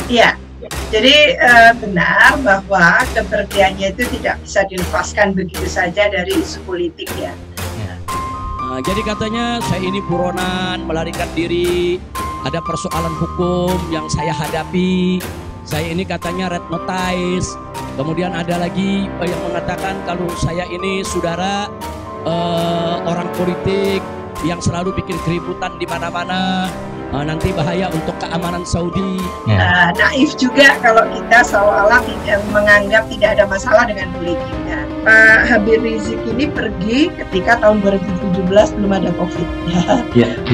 Iya, jadi benar bahwa kepergiannya itu tidak bisa dilepaskan begitu saja dari isu politik ya. Jadi katanya saya ini buronan, melarikan diri, ada persoalan hukum yang saya hadapi, saya ini katanya red notice, kemudian ada lagi yang mengatakan kalau saya ini saudara orang politik yang selalu bikin keributan di mana-mana. Nanti bahaya untuk keamanan Saudi. Naif juga kalau kita seolah-olah menganggap tidak ada masalah dengan politiknya. Pak Habib Rizik ini pergi ketika tahun 2017 belum ada COVID.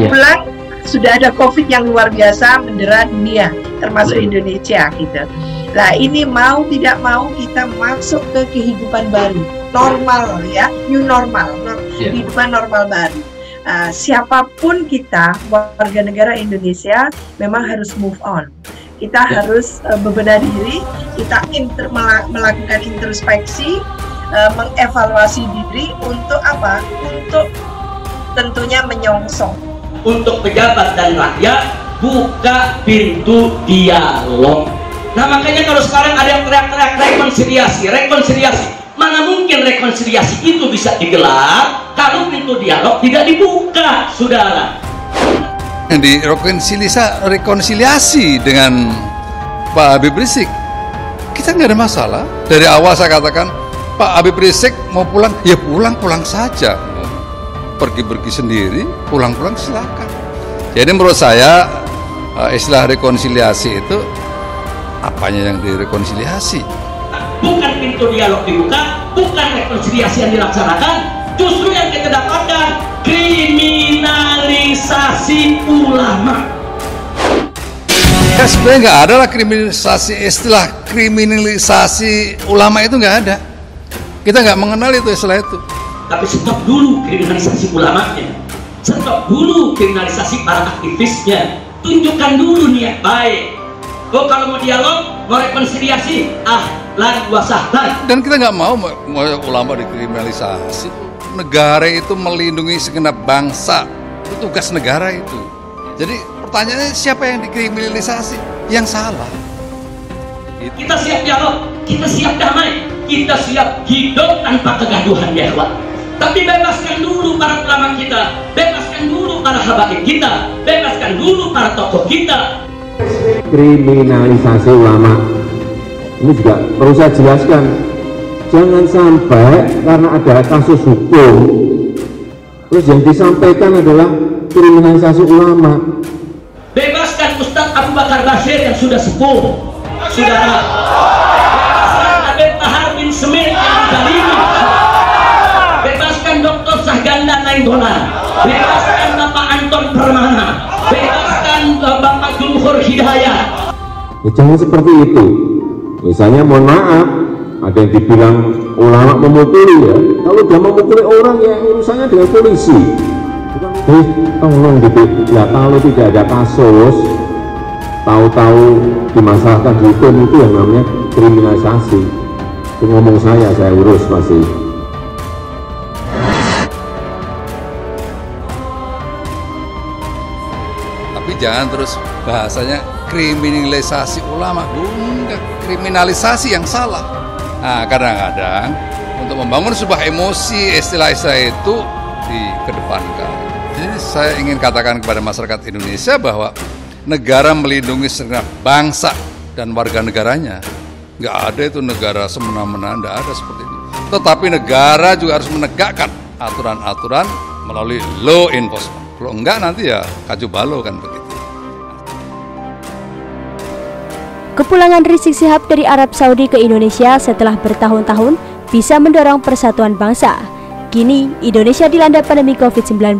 Pulang sudah ada COVID yang luar biasa mendera dunia, termasuk Indonesia gitu. Nah ini mau tidak mau kita masuk ke kehidupan baru, normal ya, new normal, kehidupan normal baru. Siapapun kita, warga negara Indonesia memang harus move on. Kita harus bebenah diri, kita melakukan introspeksi, mengevaluasi diri untuk apa? Untuk tentunya menyongsong. Untuk pejabat dan rakyat, buka pintu dialog. Nah makanya kalau sekarang ada yang teriak-teriak rekonsiliasi. Mana mungkin rekonsiliasi itu bisa digelar kalau pintu dialog tidak dibuka, saudara. Di rekonsiliasi dengan Pak Habib Rizik, kita nggak ada masalah. Dari awal saya katakan, Pak Habib Rizik mau pulang, ya pulang saja. Pergi sendiri, pulang silakan. Jadi menurut saya istilah rekonsiliasi itu apanya yang direkonsiliasi? Bukan pintu dialog dibuka, bukan rekonsiliasi yang dilaksanakan, justru yang kita dapatkan kriminalisasi ulama. Ya sebenarnya nggak ada lah kriminalisasi, istilah kriminalisasi ulama itu nggak ada. Kita nggak mengenal itu istilah itu. Tapi stop dulu kriminalisasi ulamanya, stop dulu kriminalisasi para aktivisnya, tunjukkan dulu niat baik. Oh kalau mau dialog, mau rekonsiliasi, dan kita nggak mau ulama dikriminalisasi. Negara itu melindungi segenap bangsa, itu tugas negara itu. Jadi pertanyaannya siapa yang dikriminalisasi? Yang salah. Kita siap dialog, kita siap damai, kita siap hidup tanpa kegaduhan ya Pak. Tapi bebaskan dulu para ulama kita, bebaskan dulu para habaib kita, bebaskan dulu para tokoh kita. Kriminalisasi ulama ini juga perlu saya jelaskan, jangan sampai karena ada kasus hukum terus yang disampaikan adalah kriminalisasi ulama. Bebaskan Ustadz Abu Bakar Bashir yang sudah sepuh, saudara. Bebaskan Habib Bahar bin Smith yang dizalimi. Bebaskan Dr. Sahganda Nainggolan. Bebaskan Bapak Anton Permana. Bebaskan Bapak Jumhur Hidayat. Ya, jangan seperti itu. Misalnya mohon maaf, ada yang dibilang ulama memukuli ya. Kalau dia memukuli orang yang urusannya dengan polisi. Tolong ya, kalau tidak ada kasus, tahu-tahu dimasalahkan di hukum itu yang namanya kriminalisasi. Itu ngomong saya urus masih. Tapi jangan terus bahasanya kriminalisasi ulama, enggak, kriminalisasi yang salah. Nah, kadang-kadang untuk membangun sebuah emosi istilah-istilah itu dikedepankan. Jadi saya ingin katakan kepada masyarakat Indonesia bahwa negara melindungi segenap bangsa dan warga negaranya. Nggak ada itu negara semena-mena, nggak ada seperti itu. Tetapi negara juga harus menegakkan aturan-aturan melalui law enforcement. Kalau enggak nanti ya kacau balau kan begitu. Kepulangan Rizik Syihab dari Arab Saudi ke Indonesia setelah bertahun-tahun bisa mendorong persatuan bangsa. Kini Indonesia dilanda pandemi COVID-19.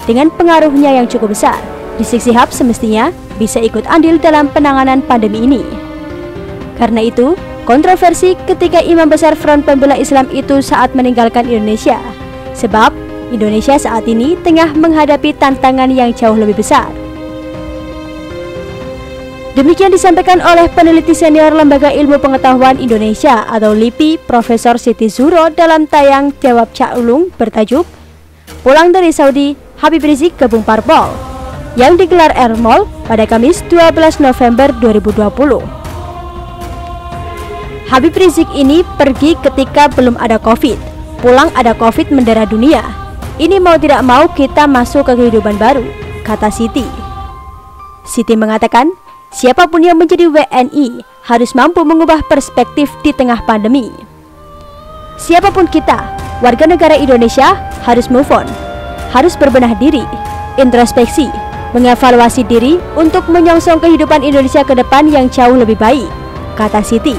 Dengan pengaruhnya yang cukup besar, Rizik Syihab semestinya bisa ikut andil dalam penanganan pandemi ini. Karena itu, kontroversi ketika Imam Besar Front Pembela Islam itu saat meninggalkan Indonesia. Sebab Indonesia saat ini tengah menghadapi tantangan yang jauh lebih besar. Demikian disampaikan oleh peneliti senior Lembaga Ilmu Pengetahuan Indonesia atau LIPI, Profesor Siti Zuhro dalam tayang Jawab Cak Ulung bertajuk Pulang dari Saudi, Habib Rizik Gabung Parpol yang digelar Air Mall pada Kamis 12 November 2020. Habib Rizik ini pergi ketika belum ada COVID, pulang ada COVID mendera dunia. Ini mau tidak mau kita masuk ke kehidupan baru, kata Siti. Siti mengatakan, siapapun yang menjadi WNI harus mampu mengubah perspektif di tengah pandemi. Siapapun kita, warga negara Indonesia harus move on, harus berbenah diri, introspeksi, mengevaluasi diri untuk menyongsong kehidupan Indonesia ke depan yang jauh lebih baik, kata Siti.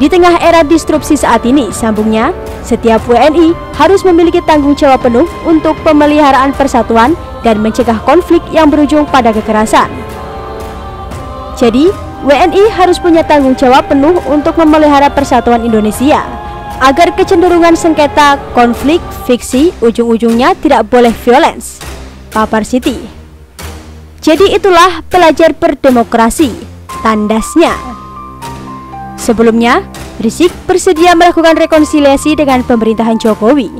Di tengah era disrupsi saat ini, sambungnya, setiap WNI harus memiliki tanggung jawab penuh untuk pemeliharaan persatuan dan mencegah konflik yang berujung pada kekerasan. Jadi, WNI harus punya tanggung jawab penuh untuk memelihara persatuan Indonesia, agar kecenderungan sengketa, konflik, fiksi, ujung-ujungnya tidak boleh violence, papar Siti. Jadi itulah belajar berdemokrasi, tandasnya. Sebelumnya, Rizik bersedia melakukan rekonsiliasi dengan pemerintahan Jokowi.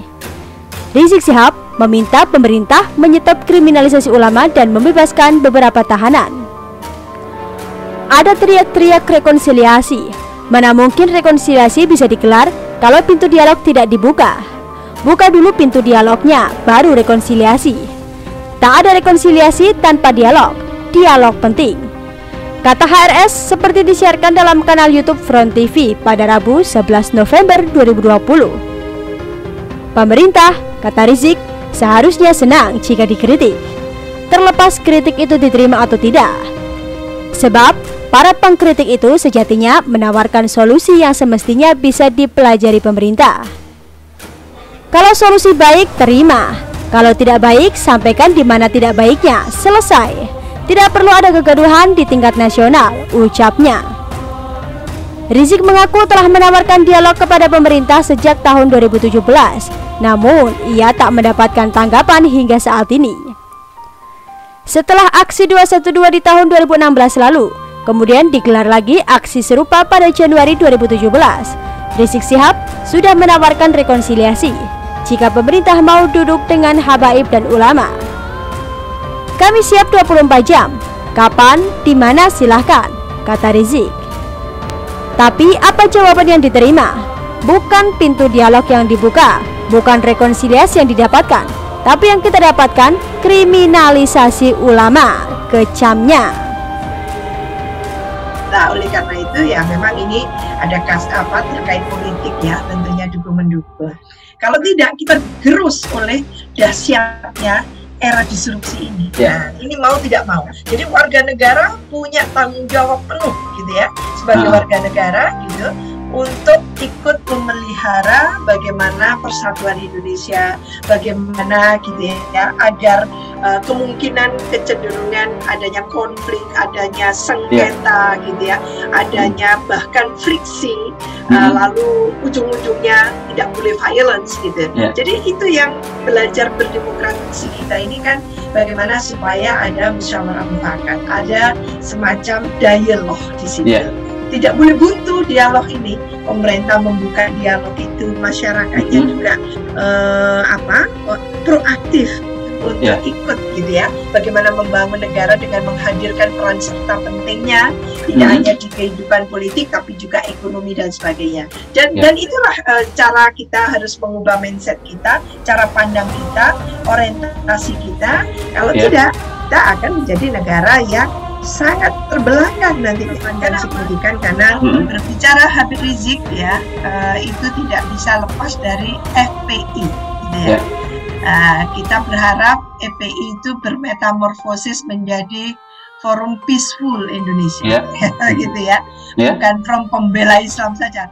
Rizik Syihab meminta pemerintah menyetop kriminalisasi ulama dan membebaskan beberapa tahanan. Ada teriak-teriak rekonsiliasi. Mana mungkin rekonsiliasi bisa digelar kalau pintu dialog tidak dibuka? Buka dulu pintu dialognya, baru rekonsiliasi. Tak ada rekonsiliasi tanpa dialog. Dialog penting, kata HRS seperti disiarkan dalam kanal YouTube Front TV pada Rabu 11 November 2020. Pemerintah, kata Rizik, seharusnya senang jika dikritik, terlepas kritik itu diterima atau tidak. Sebab para pengkritik itu sejatinya menawarkan solusi yang semestinya bisa dipelajari pemerintah. Kalau solusi baik, terima. Kalau tidak baik, sampaikan di mana tidak baiknya. Selesai. Tidak perlu ada kegaduhan di tingkat nasional, ucapnya. Rizik mengaku telah menawarkan dialog kepada pemerintah sejak tahun 2017, namun ia tak mendapatkan tanggapan hingga saat ini. Setelah aksi 212 di tahun 2016 lalu, kemudian digelar lagi aksi serupa pada Januari 2017. Rizik Syihab sudah menawarkan rekonsiliasi jika pemerintah mau duduk dengan habaib dan ulama. Kami siap 24 jam. Kapan, di mana silahkan, kata Rizik. Tapi apa jawaban yang diterima? Bukan pintu dialog yang dibuka, bukan rekonsiliasi yang didapatkan, tapi yang kita dapatkan kriminalisasi ulama, kecamnya. Nah, oleh karena itu ya memang ini ada terkait politik ya, tentunya dukung-mendukung. Kalau tidak, kita gerus oleh dahsyatnya era disrupsi ini. Nah, ini mau tidak mau. Jadi warga negara punya tanggung jawab penuh gitu ya, sebagai warga negara gitu, untuk ikut memelihara bagaimana persatuan Indonesia, bagaimana gitu ya, agar kemungkinan kecenderungan adanya konflik, adanya sengketa gitu ya, adanya bahkan friksi, lalu ujung-ujungnya tidak boleh violence gitu. Jadi itu yang belajar berdemokrasi kita ini kan, bagaimana supaya ada musyawarah mufakat, ada semacam dialog di situ. Tidak boleh buntu dialog ini. Pemerintah membuka dialog itu, masyarakatnya juga proaktif untuk ikut gitu ya. Bagaimana membangun negara dengan menghadirkan peran serta pentingnya, tidak hanya di kehidupan politik tapi juga ekonomi dan sebagainya. Dan itulah cara kita harus mengubah mindset kita, cara pandang kita, orientasi kita. Kalau tidak, kita akan menjadi negara yang sangat terbelakang nanti dan signifikan, karena berbicara Habib Rizik ya, itu tidak bisa lepas dari FPI gitu ya. Kita berharap FPI itu bermetamorfosis menjadi Forum Peaceful Indonesia gitu ya, bukan Forum Pembela Islam saja.